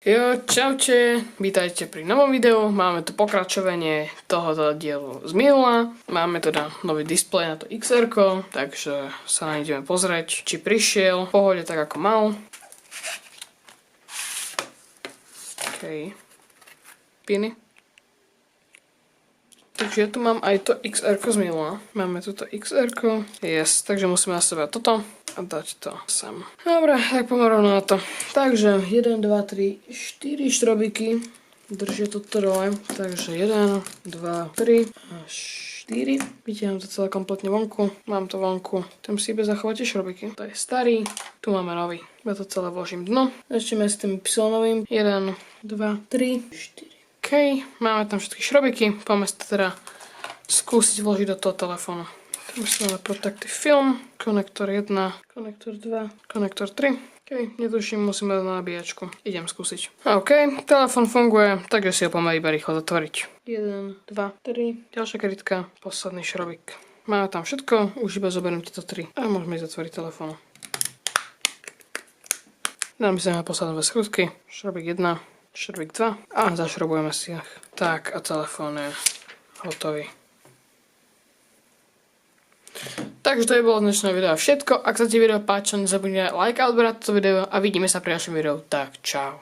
Jo, čaute, vítajte pri novom videu, máme tu pokračovanie tohoto dielu z minula, máme teda nový displej na to XR-ko, takže sa na ideme pozrieť, či prišiel v pohode tak ako mal. OK, piny. Takže ja tu mám aj to XR-ko z minula, máme tu to XR-ko, yes, takže musíme nastavať toto a dať to sem. Dobre, tak poďme rovno na to. Takže 1, 2, 3, 4 štrobiky držia to trole. Takže 1, 2, 3 a 4. Vytiahnem to celé kompletne vonku. Mám to vonku. Tam si iba zachovať tie šrobiky. To je starý, tu máme nový. Ja to celé vložím dno. Začneme s tým pixelnovým. 1, 2, 3, 4. OK, máme tam všetky šrobiky. Poďme to teda skúsiť vložiť do toho telefónu. Musíme Protective Film, konektor 1, konektor 2, konektor 3. OK, netuším, musíme dať na nabíjačku. Idem skúsiť. OK, telefon funguje, takže si ho poďme iba rýchlo zatvoriť. 1, 2, 3, ďalšia krytka, posledný šrobík. Máme tam všetko, už iba zoberiem tieto 3 a môžeme ísť zatvoriť telefón. Dáme si na posledné dve skrutky, šrobík 1, šrobík 2 a zašrobujeme si ich. Tak a telefón je hotový. Takže to je bolo dnešné video všetko. Ak sa ti video páčilo, nezabudni like a odberať toto video a vidíme sa pri ďalšom videu. Tak čau.